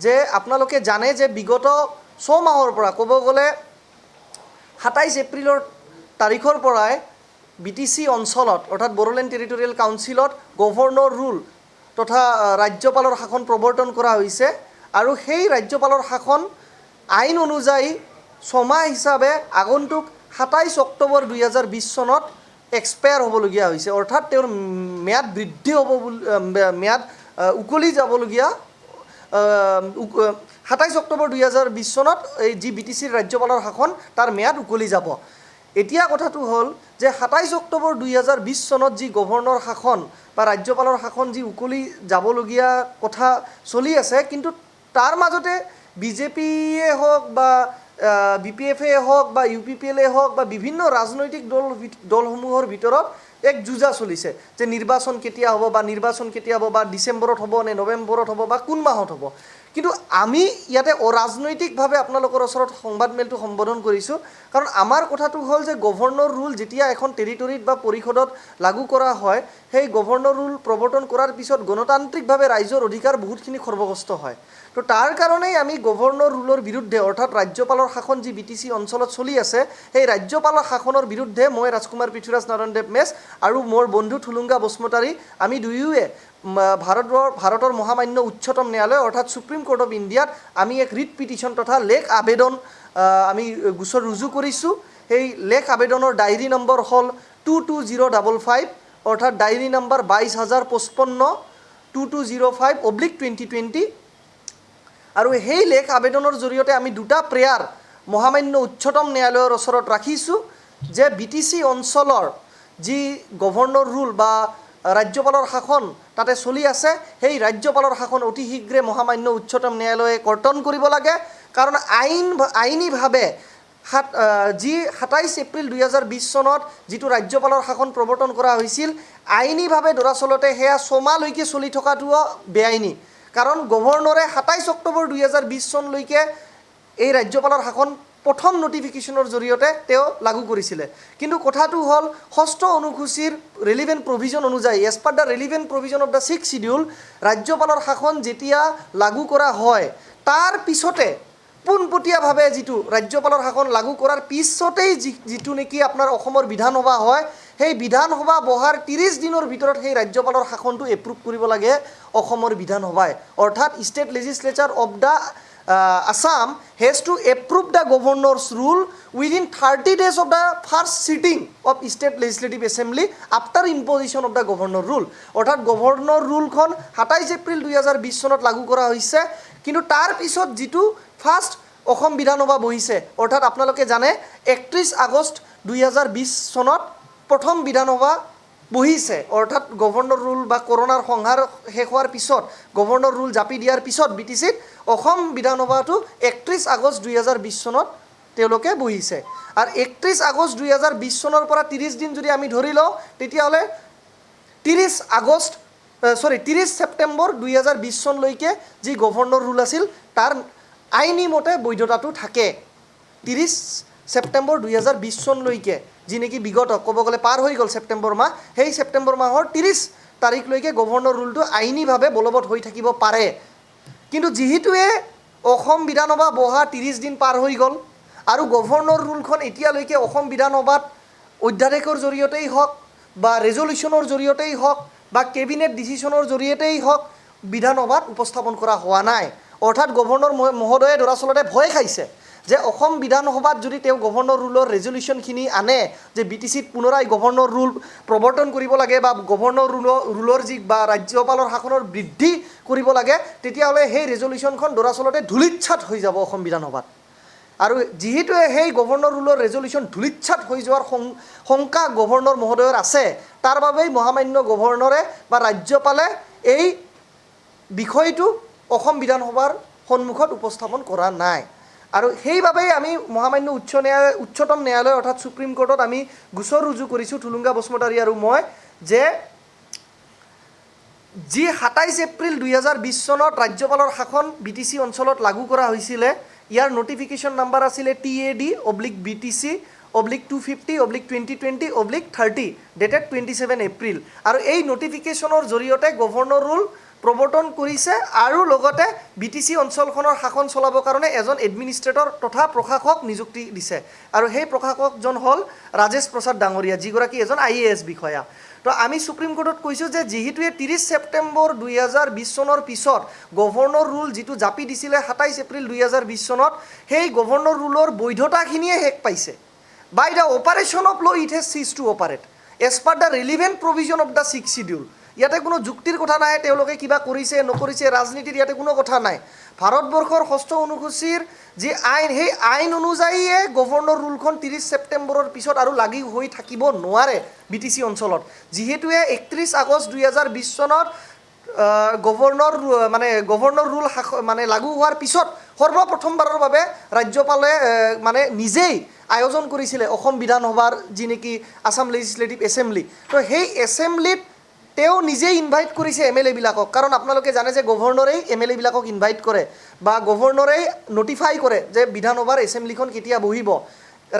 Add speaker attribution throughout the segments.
Speaker 1: যে আপোনালোকে জানে যে বিগত 6 মাহৰ পৰা ক'ব গ'লে 27 এপ্ৰিলৰ তাৰিখৰ পৰাই BTC অঞ্চলত অৰ্থাৎ বড়োলেণ্ড টেৰিটৰিয়েল কাউন্সিলত গভৰ্ণৰ ৰুল তথা ৰাজ্যপালৰ শাসন প্ৰৱৰ্তন কৰা হৈছে আৰু সেই ৰাজ্যপালৰ শাসন আইন অনুযায়ী 6 মাহ হিচাপে আগন্তুক 27 অক্টোবৰ 2020 চনত এক্সপায়াৰ হ'বলগীয়া হৈছে অৰ্থাৎ তেওঁৰ ম্যাদ বৃদ্ধি হ'ব ম্যাদ উকলি যাবলগীয়া 27 অক্টোবৰ 2020 চনত এই যি BTCৰ ৰাজ্যপালৰ শাসন তাৰ ম্যাদ উকলি যাব। এতিয়া কথাটো হ'ল যে 27 অক্টোবৰ 2020 চনত যি গভৰ্ণৰ শাসন বা ৰাজ্যপালৰ শাসন যি উকলি যাবলগীয়া কথা চলি আছে কিন্তু তাৰ মাজতে বিজেপিয়ে হওক বা BPF হওক বা UPPL হওক বা বিভিন্ন ৰাজনৈতিক দলসমূহৰ ভিতৰত এক যুঁজা চলিছে যে নিৰ্বাচন কেতিয়া হ'ব বা নিৰ্বাচন কেতিয়া হ'ব বা ডিচেম্বৰত হ'ব নে নৱেম্বৰত হ'ব বা কোন মাহত হ'ব। কিন্তু আমি ইয়াতে অৰাজনৈতিকভাৱে আপোনালোকৰ ওচৰত সংবাদমেলটো সম্বোধন কৰিছোঁ কাৰণ আমাৰ কথাটো হ'ল যে গভৰ্ণৰ ৰুল যেতিয়া এখন টেৰিটৰিত বা পৰিষদত লাগু কৰা হয় সেই গভৰ্ণৰ ৰুল প্ৰৱৰ্তন কৰাৰ পিছত গণতান্ত্ৰিকভাৱে ৰাইজৰ অধিকাৰ বহুতখিনি খৰ্বগ্ৰস্ত হয়। তো তাৰ কাৰণেই আমি গভৰ্ণৰ ৰুলৰ বিৰুদ্ধে অৰ্থাৎ ৰাজ্যপালৰ শাসন যি BTC অঞ্চলত চলি আছে সেই ৰাজ্যপালৰ শাসনৰ বিৰুদ্ধে মই ৰাজকুমাৰ পৃথ্বীৰাজ নাৰায়ণদেৱ মেছ আৰু মোৰ বন্ধু থুলুংগা বসুমতাৰী আমি দুয়োৱে ভাৰতৰ মহামান্য উচ্চতম ন্যায়ালয় অৰ্থাৎ সুপ্ৰিম কোৰ্ট অফ ইণ্ডিয়াত আমি এক ৰিট পিটিশ্যন তথা লেখ আবেদন আমি গোচৰ ৰুজু কৰিছোঁ। সেই লেখ আবেদনৰ ডায়েৰী নম্বৰ হ'ল 22055 অৰ্থাৎ ডায়েৰী নম্বৰ 22055 2205/2020 আৰু সেই লেখ আবেদনৰ জৰিয়তে আমি দুটা প্ৰেয়াৰ মহামান্য উচ্চতম ন্যায়ালয়ৰ ওচৰত ৰাখিছোঁ যে BTC অঞ্চলৰ যি গভৰ্ণৰ ৰুল বা ৰাজ্যপালৰ শাসন তাতে চলি আছে সেই ৰাজ্যপালৰ শাসন অতি শীঘ্ৰে মহামান্য উচ্চতম ন্যায়ালয়ে কৰ্তন কৰিব লাগে কাৰণ আইনীভাৱে যি 27 এপ্ৰিল 2020 চনত যিটো ৰাজ্যপালৰ শাসন প্ৰৱৰ্তন কৰা হৈছিল আইনীভাৱে দৰাচলতে সেয়া 6 মাহলৈকে চলি থকাটোও বেআইনী কাৰণ গভৰ্ণৰে 27 অক্টোবৰ 2020 চনলৈকে এই ৰাজ্যপালৰ শাসন প্ৰথম নটিফিকেশ্যনৰ জৰিয়তে তেওঁ লাগু কৰিছিলে। কিন্তু কথাটো হ'ল 6ষ্ঠ অনুসূচীৰ ৰেলিভেণ্ট প্ৰভিজন অনুযায়ী as per the relevant provision of the 6th schedule ৰাজ্যপালৰ শাসন যেতিয়া লাগু কৰা হয় তাৰ পিছতে পোনপটীয়াভাৱে যিটো ৰাজ্যপালৰ শাসন লাগু কৰাৰ পিছতেই যিটো নেকি আপোনাৰ অসমৰ বিধানসভা হয় সেই বিধানসভা বহাৰ 30 দিনৰ ভিতৰত সেই ৰাজ্যপালৰ শাসনটো এপ্ৰুভ কৰিব লাগে অসমৰ বিধানসভাই অৰ্থাৎ state legislature of the Assam has to approve the governor's rule within 30 days of the first sitting of state legislative assembly after imposition of the governor rule অৰ্থাৎ গভৰ্ণৰ ৰুলখন 27 এপ্ৰিল 2020 চনত লাগু কৰা হৈছে কিন্তু তাৰ পিছত যিটো ফাৰ্ষ্ট অসম বিধানসভা বহিছে অৰ্থাৎ আপোনালোকে জানে 31 আগষ্ট 2020 চনত প্ৰথম বিধানসভা বহিছে অৰ্থাৎ গভৰ্ণৰ ৰুল বা কৰোনাৰ সংহাৰ শেষ হোৱাৰ পিছত গভৰ্ণৰ ৰুল জাপি দিয়াৰ পিছত BTCত অসম বিধানসভাটো 31 আগষ্ট 2020 চনত তেওঁলোকে বহিছে আৰু 31 আগষ্ট 2020 চনৰ পৰা 30 দিন যদি আমি ধৰি লওঁ তেতিয়াহ'লে 30 ছেপ্টেম্বৰ 2020 চনলৈকে যি গভৰ্ণৰ ৰুল আছিল তাৰ আইনী মতে বৈধতাটো থাকে 30 ছেপ্টেম্বৰ 2020 চনলৈকে যি নেকি বিগত ক'ব গ'লে পাৰ হৈ গ'ল ছেপ্টেম্বৰ মাহ সেই ছেপ্টেম্বৰ মাহৰ 30 তাৰিখলৈকে গভৰ্ণৰ ৰুলটো আইনীভাৱে বলবৎ হৈ থাকিব পাৰে। কিন্তু যিহেতুৱে অসম বিধানসভা বহা 30 দিন পাৰ হৈ গ'ল আৰু গভৰ্ণৰ ৰুলখন এতিয়ালৈকে অসম বিধানসভাত অধ্যাদেশৰ জৰিয়তেই হওক বা ৰেজলিউশ্যনৰ জৰিয়তেই হওক বা কেবিনেট ডিচিশ্যনৰ জৰিয়তেই হওক বিধানসভাত উপস্থাপন কৰা হোৱা নাই অৰ্থাৎ গভৰ্ণৰ মহোদয়ে দৰাচলতে ভয় খাইছে যে অসম বিধানসভাত যদি তেওঁ গভৰ্ণৰ ৰুলৰ ৰেজলিউশ্যনখিনি আনে যে BTCত পুনৰাই গভৰ্ণৰ ৰুল প্ৰৱৰ্তন কৰিব লাগে বা গভৰ্ণৰ ৰুলৰ যি বা ৰাজ্যপালৰ শাসনৰ বৃদ্ধি কৰিব লাগে তেতিয়াহ'লে সেই ৰেজলিউশ্যনখন দৰাচলতে ধূলিচ্ছাত হৈ যাব অসম বিধানসভাত আৰু যিহেতুৱে সেই গভৰ্ণৰ ৰুলৰ ৰেজলিউশ্যন ধূলিচ্ছাত হৈ যোৱাৰ শংকা গভৰ্ণৰ মহোদয়ৰ আছে তাৰ বাবেই মহামান্য গভৰ্ণৰে বা ৰাজ্যপালে এই বিষয়টো অসম বিধানসভাৰ সন্মুখত উপস্থাপন কৰা নাই আৰু সেইবাবেই আমি মহামান্য উচ্চতম ন্যায়ালয় অৰ্থাৎ সুপ্ৰিম কোৰ্টত আমি গোচৰ ৰুজু কৰিছোঁ থুলুংগা বসুমতাৰী আৰু মই যে যি 27 এপ্ৰিল 2020 চনত ৰাজ্যপালৰ শাসন BTC অঞ্চলত লাগু কৰা হৈছিলে ইয়াৰ নটিফিকেশ্যন নাম্বাৰ আছিলে TAD/BTC/250/2020/30 ডেটেড 27 এপ্ৰিল আৰু এই নটিফিকেশ্যনৰ জৰিয়তে গভৰ্ণৰ ৰুল প্ৰৱৰ্তন কৰিছে আৰু লগতে BTC অঞ্চলখনৰ শাসন চলাবৰ কাৰণে এজন এডমিনিষ্ট্ৰেটৰ তথা প্ৰশাসক নিযুক্তি দিছে আৰু সেই প্ৰশাসকজন হ'ল ৰাজেশ প্ৰসাদ ডাঙৰীয়া যিগৰাকী এজন IAS বিষয়া তো আমি সুপ্ৰিম কোৰ্টত কৈছোঁ যে যিহেতুৱে 30 ছেপ্টেম্বৰ 2020 চনৰ পিছত গভৰ্ণৰ ৰুল যিটো জাপি দিছিলে 27 এপ্ৰিল 2020 চনত সেই গভৰ্ণৰ ৰুলৰ বৈধতাখিনিয়ে শেষ পাইছে by the operation of law' it has ceased to operate as per the relevant provision of the 6th schedule ইয়াতে কোনো যুক্তিৰ কথা নাই তেওঁলোকে কিবা কৰিছে নকৰিছে ৰাজনীতিৰ ইয়াতে কোনো কথা নাই ভাৰতবৰ্ষৰ 6ষ্ঠ অনুসূচীৰ যি আইন সেই আইন অনুযায়ীয়ে গভৰ্ণৰ ৰুলখন 30 ছেপ্টেম্বৰৰ পিছত আৰু লাগি হৈ থাকিব নোৱাৰে BTC অঞ্চলত যিহেতুৱে 31 আগষ্ট 2020 চনত গভৰ্ণৰ ৰুল মানে লাগু হোৱাৰ পিছত সৰ্বপ্ৰথমবাৰৰ বাবে ৰাজ্যপালে মানে নিজেই আয়োজন কৰিছিলে অসম বিধানসভাৰ যি নেকি আসাম লেজিছলেটিভ এছেম্বলি তো সেই এছেম্বলিত তেওঁ নিজেই ইনভাইট কৰিছে MLA বিলাকক কাৰণ আপোনালোকে জানে যে গভৰ্ণৰেই MLA বিলাকক ইনভাইট কৰে বা গভৰ্ণৰেই নটিফাই কৰে যে বিধানসভাৰ এছেম্বলিখন কেতিয়া বহিব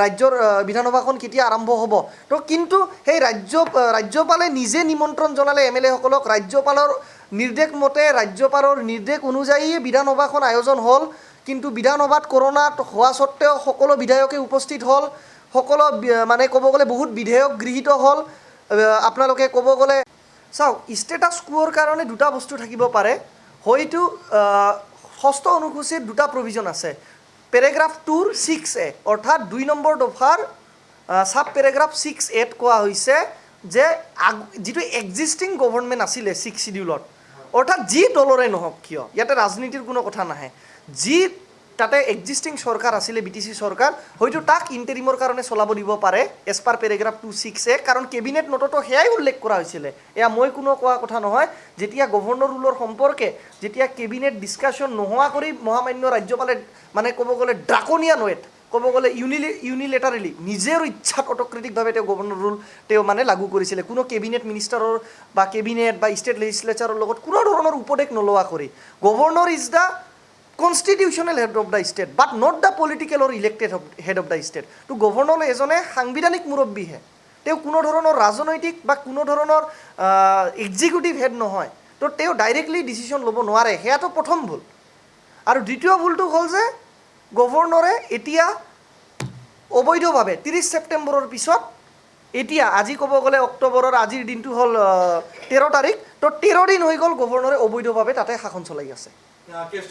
Speaker 1: ৰাজ্যৰ বিধানসভাখন কেতিয়া আৰম্ভ হ'ব তো কিন্তু সেই ৰাজ্যপালে নিজে নিমন্ত্ৰণ জনালে MLA সকলক ৰাজ্যপালৰ নিৰ্দেশ মতে ৰাজ্যপালৰ নিৰ্দেশ অনুযায়ী বিধানসভাখন আয়োজন হ'ল কিন্তু বিধানসভাত কৰোনাত হোৱা সত্ত্বেও সকলো বিধায়কে উপস্থিত হ'ল সকলো মানে ক'ব গ'লে বহুত বিধেয়ক গৃহীত হ'ল আপোনালোকে ক'ব গ'লে চাওক ষ্টেটাছ কোৰ কাৰণে দুটা বস্তু থাকিব পাৰে হয়তো 6ষ্ঠ অনুসূচীৰ দুটা প্ৰভিজন আছে পেৰাগ্ৰাফ 2ৰ 6A অৰ্থাৎ 2 নম্বৰ দফাৰ সাব পেৰাগ্ৰাফ 6A কোৱা হৈছে যে যিটো এক্সিষ্টিং গভৰ্ণমেণ্ট আছিলে 6th শিডিউলত অৰ্থাৎ যি দলৰে নহওক কিয় ইয়াতে ৰাজনীতিৰ কোনো কথা নাহে যি তাতে এক্সিষ্টিং চৰকাৰ আছিলে BTC চৰকাৰ হয়তো তাক ইণ্টাৰিমৰ কাৰণে চলাব দিব পাৰে এজ পাৰ পেৰাগ্ৰাফ 26A কাৰণ কেবিনেট নোটতো সেয়াই উল্লেখ কৰা হৈছিলে এয়া মই কোনো কোৱা কথা নহয় যেতিয়া গভৰ্ণৰ ৰুলৰ সম্পৰ্কে যেতিয়া কেবিনেট ডিছকাশ্যন নোহোৱা কৰি মহামান্য ৰাজ্যপালে মানে ক'ব গ'লে ড্ৰাকনিয়ান ৱেট ক'ব গ'লে ইউনিলেটাৰেলি নিজৰ ইচ্ছাত অট'ক্ৰেটিকভাৱে তেওঁ গভৰ্ণৰ ৰুল তেওঁ মানে লাগু কৰিছিলে কোনো কেবিনেট মিনিষ্টাৰৰ বা কেবিনেট বা ষ্টেট লেজিছলেচাৰৰ লগত কোনো ধৰণৰ উপদেশ নোলোৱা কৰি governor is the constitutional head of the state but not the political or elected head of the state তো গভৰ্ণৰ এজনে সাংবিধানিক মুৰব্বীহে তেওঁ কোনো ধৰণৰ ৰাজনৈতিক বা কোনো ধৰণৰ এক্সিকিউটিভ হেড নহয় তো তেওঁ ডাইৰেক্টলি ডিচিশ্যন ল'ব নোৱাৰে সেয়াটো প্ৰথম ভুল আৰু দ্বিতীয় ভুলটো হ'ল যে গভৰ্ণৰে এতিয়া অবৈধভাৱে 30 ছেপ্টেম্বৰৰ পিছত এতিয়া আজি ক'ব গ'লে অক্টোবৰৰ আজিৰ দিনটো হ'ল 13 তাৰিখ তো 13 দিন হৈ গ'ল গভৰ্ণৰে অবৈধভাৱে তাতে শাসন চলাই আছে